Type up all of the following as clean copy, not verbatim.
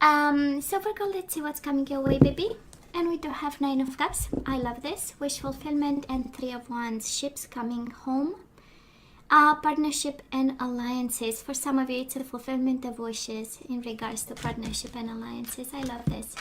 So Virgo, let's see what's coming your way, baby. And we do have Nine of Cups. I love this. Wish fulfillment and Three of Wands. Ships coming home. Partnership and alliances. For some of you, it's a fulfillment of wishes in regards to partnership and alliances. I love this.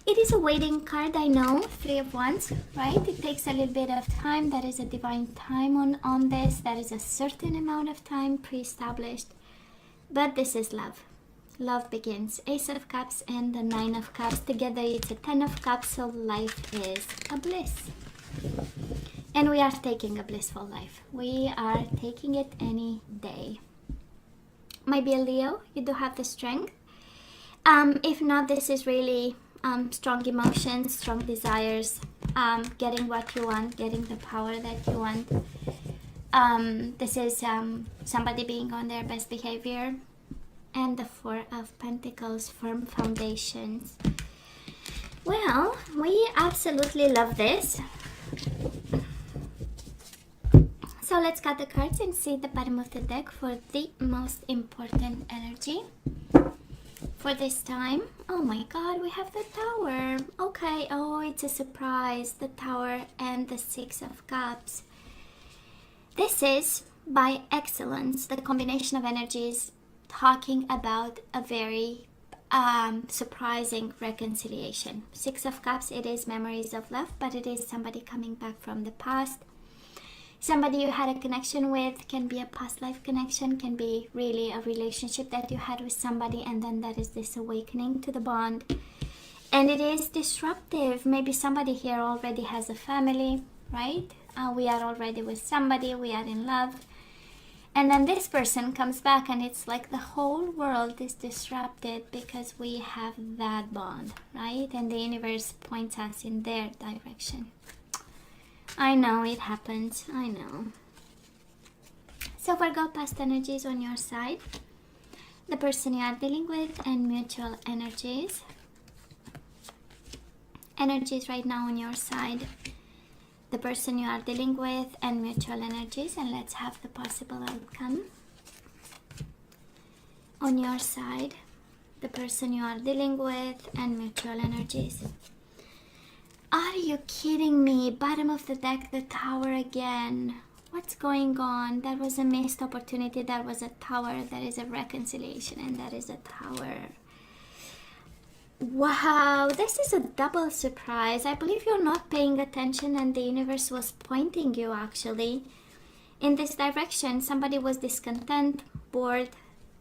It is a waiting card, I know. Three of Wands, right? It takes a little bit of time. There is a divine time on this. There is a certain amount of time pre-established. But this is love. Love begins. Ace of Cups and the Nine of Cups. Together it's a Ten of Cups, so life is a bliss. And we are taking a blissful life. We are taking it any day. Might be a Leo. You do have the strength. If not, this is really strong emotions, strong desires, getting what you want, getting the power that you want. This is somebody being on their best behavior. And the Four of Pentacles, firm foundations. Well, we absolutely love this. So let's cut the cards and see the bottom of the deck for the most important energy for this time. Oh my god, we have the Tower. Okay, oh, it's a surprise. The Tower and the Six of Cups. This is, by excellence, the combination of energies talking about a very surprising reconciliation. Six of Cups, it is memories of love, but it is somebody coming back from the past. Somebody you had a connection with, can be a past life connection, can be really a relationship that you had with somebody, and then there is this awakening to the bond. And it is disruptive. Maybe somebody here already has a family, right? We are already with somebody, we are in love. And then this person comes back and it's like the whole world is disrupted because we have that bond, right? And the universe points us in their direction. I know it happens, I know. So Virgo, past energies on your side. The person you are dealing with and mutual energies. Energies right now on your side. The person you are dealing with and mutual energies, and let's have the possible outcome. On your side, the person you are dealing with and mutual energies. Are you kidding me? Bottom of the deck, the Tower again. What's going on? That was a missed opportunity. That was a Tower. That is a reconciliation, and that is a Tower. Wow, this is a double surprise. I believe you're not paying attention and the universe was pointing you actually in this direction. Somebody was discontent, bored,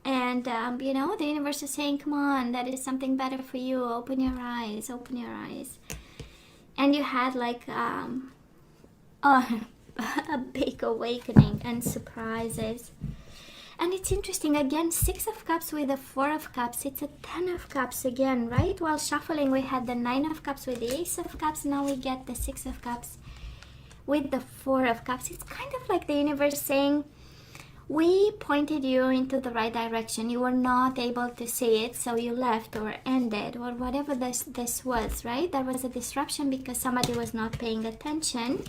and you know, the universe is saying, come on, that is something better for you. Open your eyes, open your eyes. And you had like a big awakening and surprises. And it's interesting, again, Six of Cups with the Four of Cups. It's a Ten of Cups again, right? While shuffling, we had the Nine of Cups with the Ace of Cups. Now we get the Six of Cups with the Four of Cups. It's kind of like the universe saying, we pointed you into the right direction. You were not able to see it, so you left or ended or whatever this was, right? There was a disruption because somebody was not paying attention.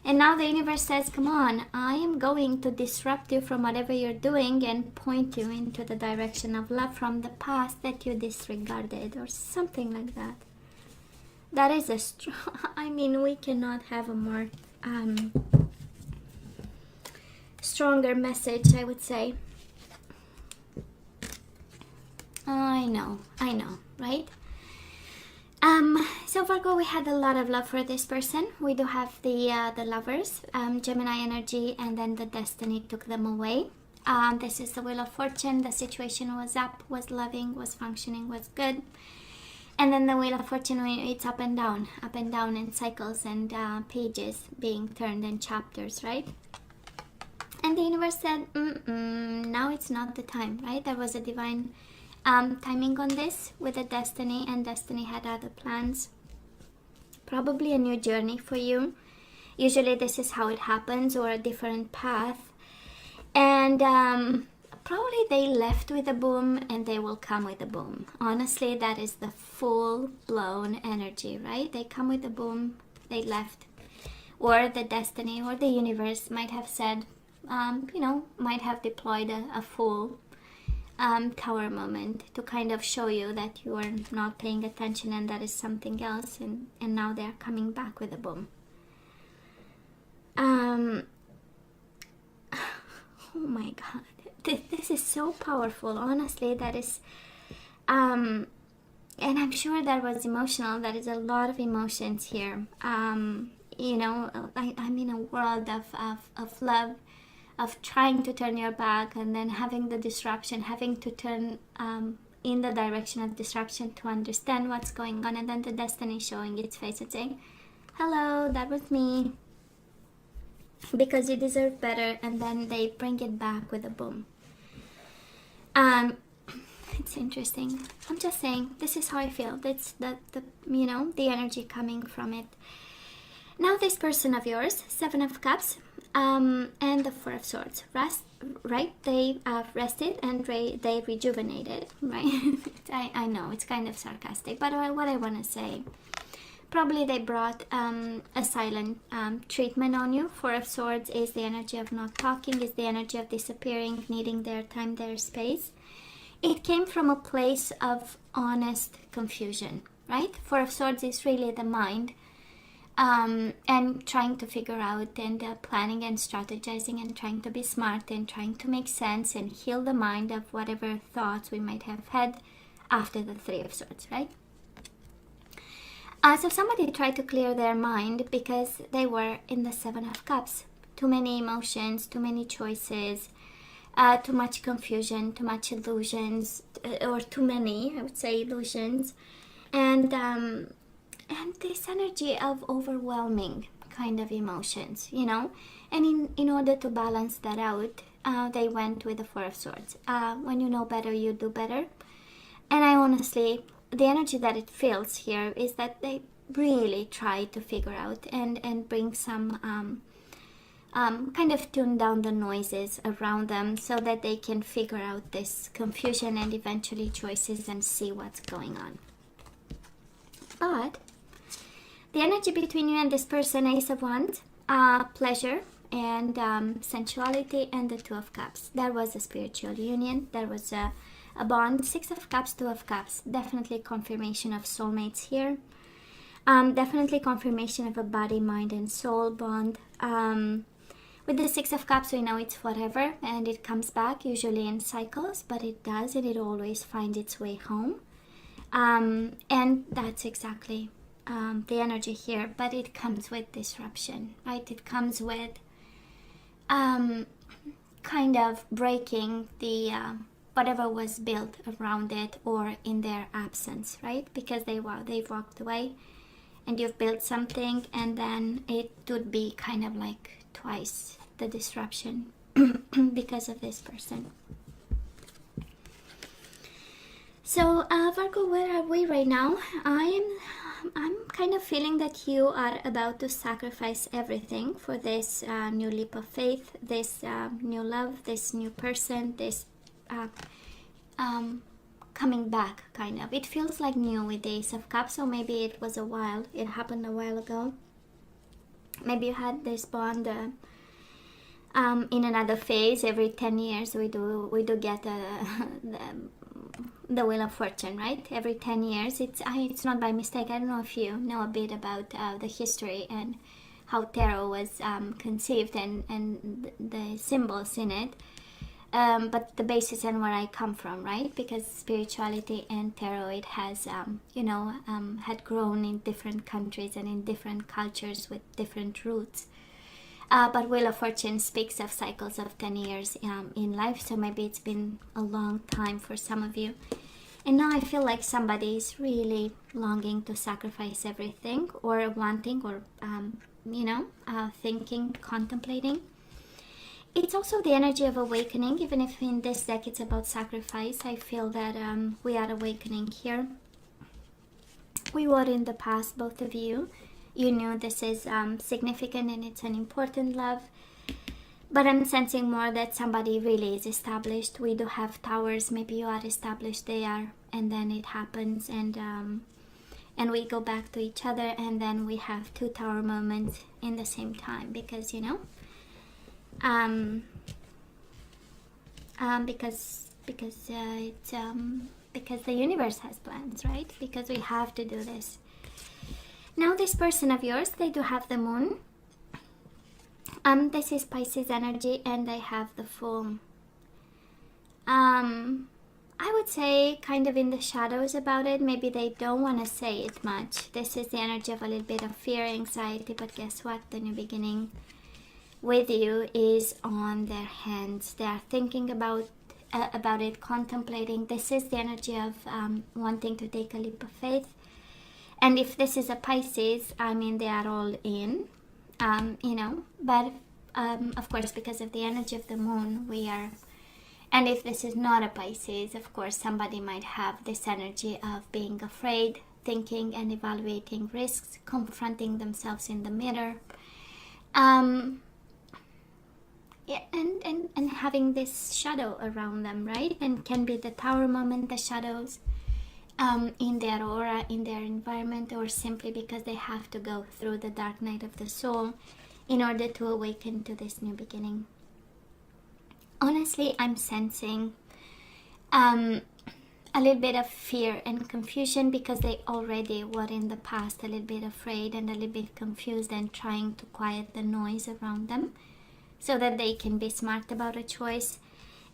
And now the universe says, come on, I am going to disrupt you from whatever you're doing and point you into the direction of love from the past that you disregarded or something like that. That is a strong, I mean, we cannot have a more stronger message, I would say. I know, right? So Virgo, we had a lot of love for this person. We do have the Lovers, Gemini energy, and then the Destiny took them away. This is the Wheel of Fortune. The situation was up, was loving, was functioning, was good. And then the Wheel of Fortune, it's up and down in cycles and pages being turned in chapters, right? And the universe said, now it's not the time, right? There was a divine timing on this with the Destiny, and Destiny had other plans. Probably a new journey for you. Usually this is how it happens, or a different path. And probably they left with a boom and they will come with a boom. Honestly, that is the full-blown energy, right? They come with a boom, they left. Or the Destiny or the universe might have said, you know, might have deployed a full Tower moment to kind of show you that you are not paying attention and that is something else, and now they're coming back with a boom. Oh my god, this is so powerful, honestly. That is and I'm sure that was emotional. There is a lot of emotions here. You know, I'm in a world of love, of trying to turn your back and then having the disruption, having to turn in the direction of disruption to understand what's going on, and then the destiny showing its face and saying, hello, that was me, because you deserve better, and then they bring it back with a boom. It's interesting. I'm just saying, this is how I feel. That's the you know, the energy coming from it. Now this person of yours, Seven of Cups, and the Four of Swords, right? They rested and they rejuvenated, right? I know it's kind of sarcastic, but what I want to say, probably they brought a silent treatment on you. Four of Swords is the energy of not talking, is the energy of disappearing, needing their time, their space. It came from a place of honest confusion, right? Four of Swords is really the mind, and trying to figure out, and planning and strategizing and trying to be smart and trying to make sense and heal the mind of whatever thoughts we might have had after the Three of Swords, right? So somebody tried to clear their mind because they were in the Seven of Cups. Too many emotions, too many choices, too much confusion, too much illusions, or too many, I would say, illusions, and this energy of overwhelming kind of emotions, you know. And in order to balance that out, they went with the Four of Swords. When you know better, you do better. And I honestly, the energy that it feels here is that they really try to figure out and bring some kind of tune down the noises around them so that they can figure out this confusion and eventually choices and see what's going on. But the energy between you and this person, Ace of Wands, pleasure and sensuality, and the Two of Cups. There was a spiritual union. There was a bond. Six of Cups, Two of Cups. Definitely confirmation of soulmates here. Definitely confirmation of a body, mind, and soul bond. With the Six of Cups, we know it's forever, and it comes back usually in cycles, but it does, and it always finds its way home. And that's exactly the energy here, but it comes with disruption, right? It comes with kind of breaking the whatever was built around it or in their absence, right? Because they've walked away and you've built something, and then it would be kind of like twice the disruption because of this person. So Virgo, where are we right now? I'm kind of feeling that you are about to sacrifice everything for this new leap of faith, this new love, this new person, this coming back, kind of. It feels like new with the Ace of Cups, so maybe it was it happened a while ago. Maybe you had this bond in another phase. Every 10 years we do get the Wheel of Fortune, right? Every 10 years. It's not by mistake. I don't know if you know a bit about the history and how tarot was conceived and the symbols in it. But the basis and where I come from, right? Because spirituality and tarot, it has, had grown in different countries and in different cultures with different roots. But Wheel of Fortune speaks of cycles of 10 years in life, so maybe it's been a long time for some of you. And now I feel like somebody is really longing to sacrifice everything, or wanting, or, thinking, contemplating. It's also the energy of awakening. Even if in this deck it's about sacrifice, I feel that we are awakening here. We were in the past, both of you. You knew this is significant and it's an important love. But I'm sensing more that somebody really is established. We do have towers. Maybe you are established, they are. And then it happens, and we go back to each other. And then we have two tower moments in the same time. Because, because because because the universe has plans, right? Because we have to do this. Now this person of yours, they do have the moon. This is Pisces energy, and they have the Fool. I would say kind of in the shadows about it. Maybe they don't want to say it much. This is the energy of a little bit of fear, anxiety, but guess what? The new beginning with you is on their hands. They are thinking about it, contemplating. This is the energy of wanting to take a leap of faith. And if this is a Pisces, I mean, they are all in, you know, but of course, because of the energy of the moon, we are. And if this is not a Pisces, of course, somebody might have this energy of being afraid, thinking and evaluating risks, confronting themselves in the mirror, yeah, and having this shadow around them, right? And can be the Tower moment, the shadows in their aura, in their environment, or simply because they have to go through the dark night of the soul in order to awaken to this new beginning. Honestly, I'm sensing a little bit of fear and confusion because they already were in the past a little bit afraid and a little bit confused and trying to quiet the noise around them so that they can be smart about a choice.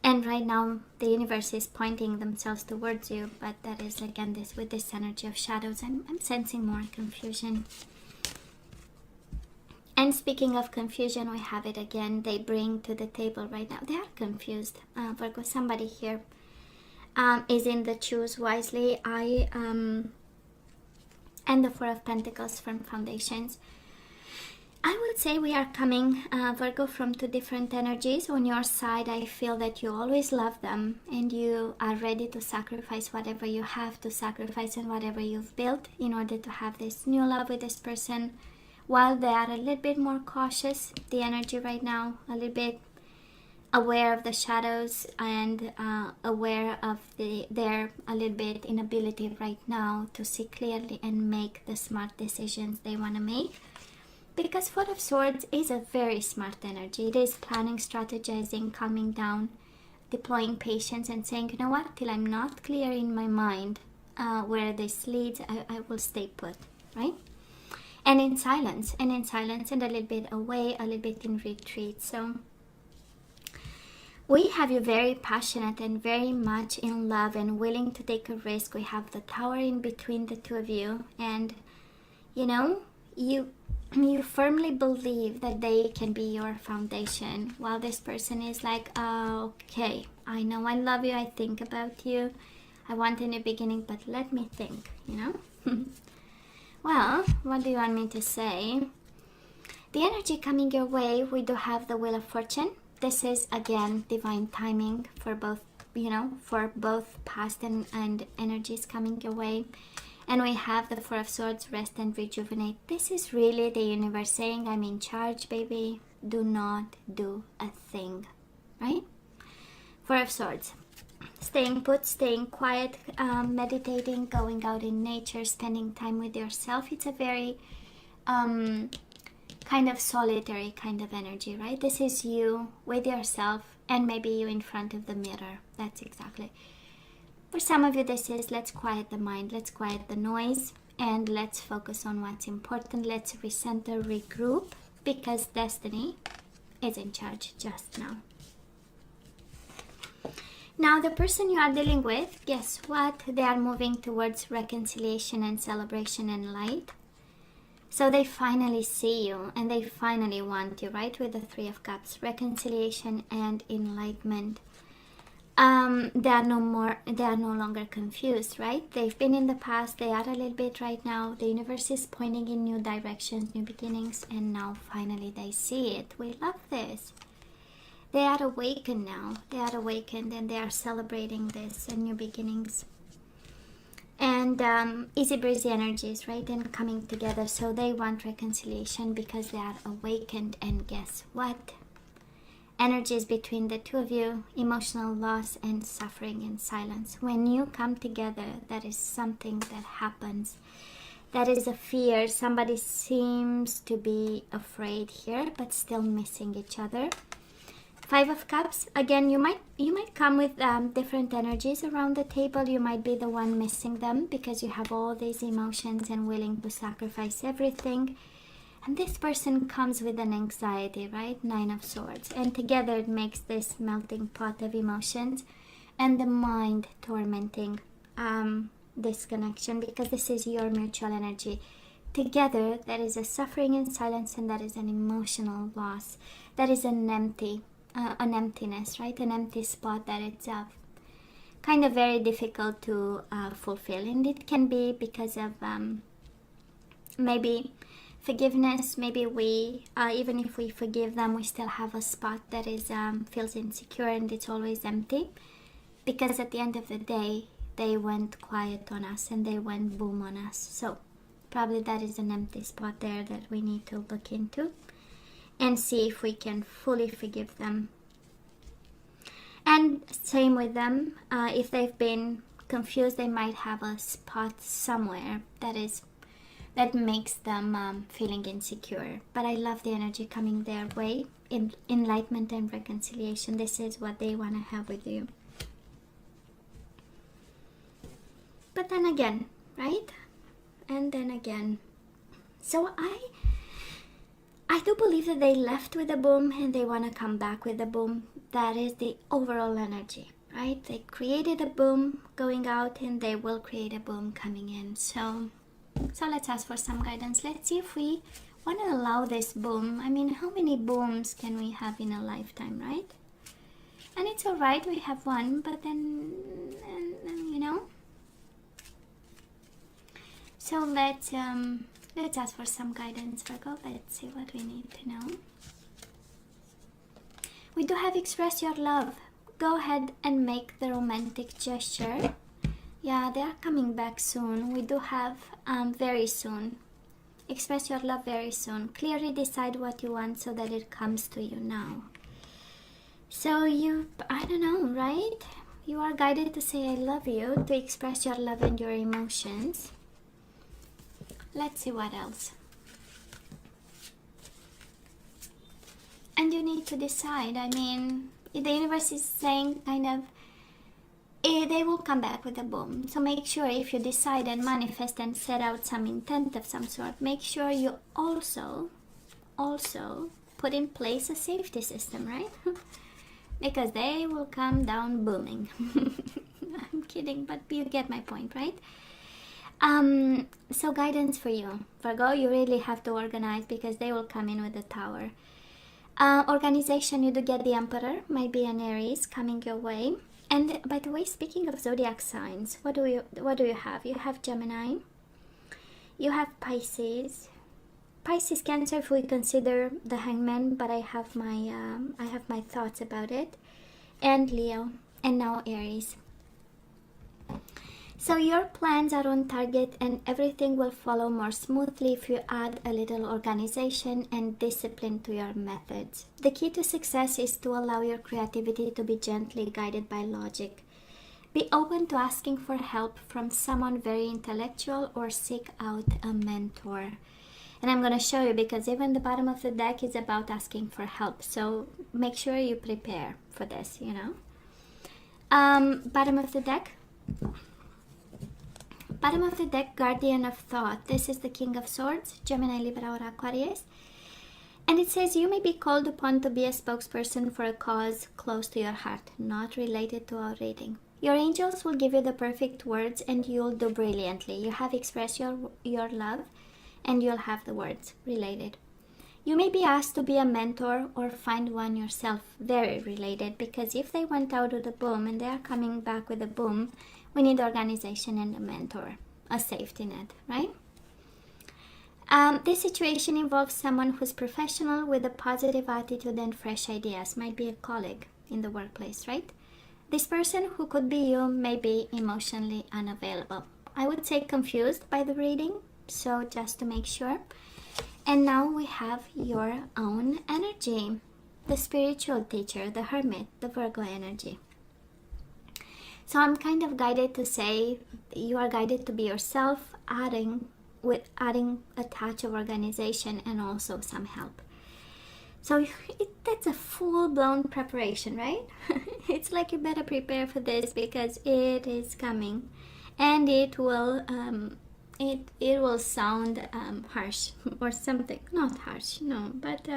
And right now the universe is pointing themselves towards you, but that is again this with this energy of shadows. I'm sensing more confusion. And speaking of confusion, we have it again. They bring to the table right now. They are confused. Virgo, somebody here is in the choose wisely. And the Four of Pentacles from Foundations. I would say we are coming, Virgo, from two different energies. On your side, I feel that you always love them and you are ready to sacrifice whatever you have to sacrifice and whatever you've built in order to have this new love with this person. While they are a little bit more cautious, the energy right now, a little bit aware of the shadows and aware of their a little bit inability right now to see clearly and make the smart decisions they want to make. Because Four of Swords is a very smart energy. It is planning, strategizing, calming down, deploying patience and saying, you know what, till I'm not clear in my mind where this leads, I will stay put, right? And in silence, and a little bit away, a little bit in retreat. So we have you very passionate and very much in love and willing to take a risk. We have the Tower in between the two of you, and you know, you firmly believe that they can be your foundation, while this person is like, oh, okay, I know I love you, I think about you, I want a new beginning, but let me think, you know. Well, what do you want me to say? The energy coming your way, we do have the Wheel of Fortune. This is again divine timing for both, you know, for both past and energies coming your way. And we have the Four of Swords, rest and rejuvenate. This is really the universe saying, I'm in charge, baby. Do not do a thing, right? Four of Swords. Staying put, staying quiet, meditating, going out in nature, spending time with yourself. It's a very kind of solitary kind of energy, right? This is you with yourself and maybe you in front of the mirror. That's exactly. For some of you, this is let's quiet the mind, let's quiet the noise, and let's focus on what's important. Let's recenter, regroup, because destiny is in charge just now. Now, the person you are dealing with, guess what? They are moving towards reconciliation and celebration and light. So they finally see you and they finally want you, right? With the Three of Cups, reconciliation and enlightenment. They are no longer confused, right? They've been in the past, they are a little bit right now. The universe is pointing in new directions, new beginnings, and now finally they see it. We love this. They are awakened now. They are awakened and they are celebrating this and new beginnings. And easy breezy energies, right? And coming together. So they want reconciliation because they are awakened. And guess what? Energies between the two of you, emotional loss and suffering in silence. When you come together, that is something that happens. That is a fear. Somebody seems to be afraid here, but still missing each other. Five of Cups, again, you might come with different energies around the table. You might be the one missing them because you have all these emotions and willing to sacrifice everything. And this person comes with an anxiety, right? Nine of Swords. And together it makes this melting pot of emotions and the mind tormenting this connection, because this is your mutual energy. Together, there is a suffering in silence, and that is an emotional loss. That is an emptiness, right? An empty spot that it's kind of very difficult to fulfill. And it can be because of maybe forgiveness. Maybe we, even if we forgive them, we still have a spot that is feels insecure and it's always empty. Because at the end of the day, they went quiet on us and they went boom on us. So probably that is an empty spot there that we need to look into and see if we can fully forgive them. And same with them, if they've been confused, they might have a spot somewhere that makes them feeling insecure. But I love the energy coming their way, in enlightenment and reconciliation. This is what they want to have with you. But then again, right? And then again. So I do believe that they left with a boom and they want to come back with a boom. That is the overall energy, right? They created a boom going out and they will create a boom coming in. So let's ask for some guidance. Let's see if we want to allow this boom. I mean, how many booms can we have in a lifetime, right? And it's all right, we have one, but then you know. So let's ask for some guidance, Virgo. Let's see what we need to know. We do have express your love. Go ahead and make the romantic gesture. Yeah, they are coming back soon. We do have very soon. Express your love very soon. Clearly decide what you want so that it comes to you now. So I don't know, right? You are guided to say I love you, to express your love and your emotions. Let's see what else. And you need to decide. I mean, the universe is saying kind of, they will come back with a boom. So make sure if you decide and manifest and set out some intent of some sort, make sure you also put in place a safety system, right? Because they will come down booming. I'm kidding, but you get my point, right? So guidance for you, Virgo. You really have to organize because they will come in with the Tower. Organization, you do get the Emperor, might be an Aries coming your way. And by the way, speaking of zodiac signs, what do you have? You have Gemini, you have Pisces, Cancer if we consider the Hangman, but I have my thoughts about it, and Leo, and now Aries. So your plans are on target and everything will follow more smoothly if you add a little organization and discipline to your methods. The key to success is to allow your creativity to be gently guided by logic. Be open to asking for help from someone very intellectual or seek out a mentor. And I'm going to show you because even the bottom of the deck is about asking for help. So make sure you prepare for this, you know. Bottom of the deck. Bottom of the deck, Guardian of Thought. This is the King of Swords, Gemini, Libra, or Aquarius. And it says you may be called upon to be a spokesperson for a cause close to your heart, not related to our reading. Your angels will give you the perfect words and you'll do brilliantly. You have expressed your love and you'll have the words related. You may be asked to be a mentor or find one yourself, very related, because if they went out with a boom and they are coming back with a boom, we need organization and a mentor, a safety net, right? This situation involves someone who's professional with a positive attitude and fresh ideas. Might be a colleague in the workplace, right? This person, who could be you, may be emotionally unavailable. I would say confused by the reading, so just to make sure. And now we have your own energy. The spiritual teacher, the hermit, the Virgo energy. So I'm kind of guided to say you are guided to be yourself, adding a touch of organization and also some help. So that's a full-blown preparation, right? It's like you better prepare for this because it is coming, and it will sound harsh or something. Not harsh, no, but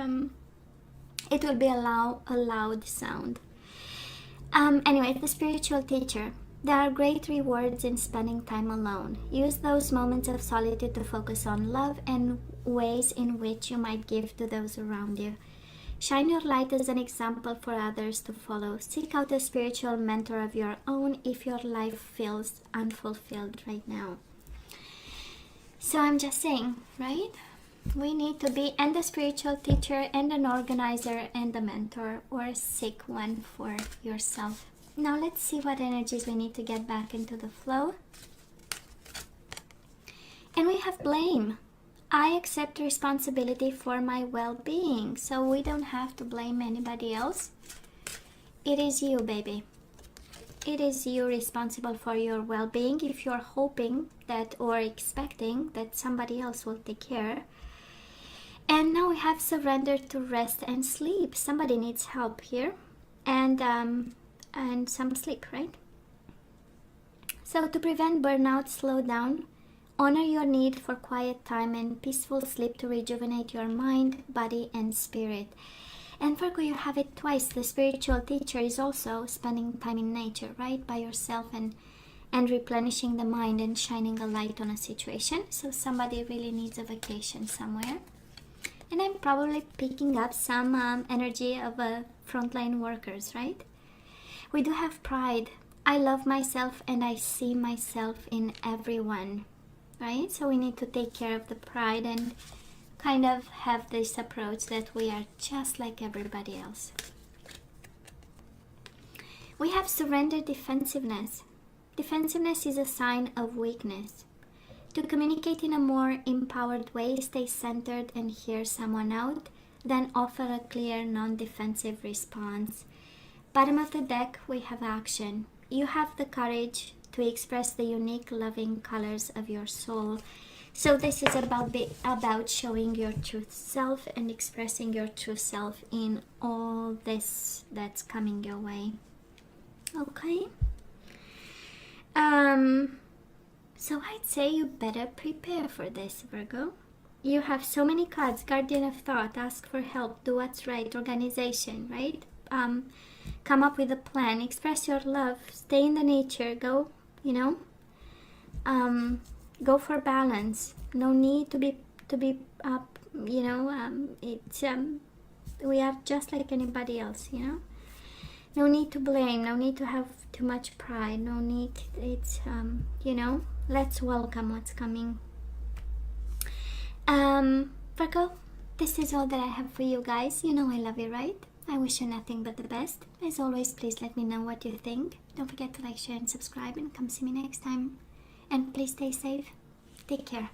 it will be a loud sound. Anyway, the spiritual teacher. There are great rewards in spending time alone. Use those moments of solitude to focus on love and ways in which you might give to those around you. Shine your light as an example for others to follow. Seek out a spiritual mentor of your own if your life feels unfulfilled right now. So I'm just saying, right? We need to be and a spiritual teacher and an organizer and a mentor, or seek one for yourself. Now let's see what energies we need to get back into the flow. And we have blame. I accept responsibility for my well-being. So we don't have to blame anybody else. It is you, baby. It is you responsible for your well-being. If you're hoping that or expecting that somebody else will take care. And now we have surrendered to rest and sleep. Somebody needs help here. And some sleep, right? So to prevent burnout, slow down. Honor your need for quiet time and peaceful sleep to rejuvenate your mind, body, and spirit. And Virgo, you have it twice. The spiritual teacher is also spending time in nature, right? By yourself and replenishing the mind and shining a light on a situation. So somebody really needs a vacation somewhere. And I'm probably picking up some energy of frontline workers, right? We do have pride. I love myself and I see myself in everyone. Right? So we need to take care of the pride and kind of have this approach that we are just like everybody else. We have surrendered defensiveness. Defensiveness is a sign of weakness. To communicate in a more empowered way, stay centered and hear someone out, then offer a clear, non-defensive response. Bottom of the deck, we have action. You have the courage to express the unique loving colors of your soul. So this is about showing your true self and expressing your true self in all this that's coming your way. Okay. So I'd say you better prepare for this, Virgo. You have so many cards. Guardian of thought, ask for help, do what's right, organization, right? Come up with a plan, express your love, stay in the nature, go, go for balance. No need to be up, we are just like anybody else, No need to blame, no need to have too much pride, no need, it's, let's welcome what's coming. Virgo, this is all that I have for you guys. I love you, right? I wish you nothing but the best. As always, please let me know what you think. Don't forget to like, share, and subscribe, and come see me next time. And please stay safe. Take care.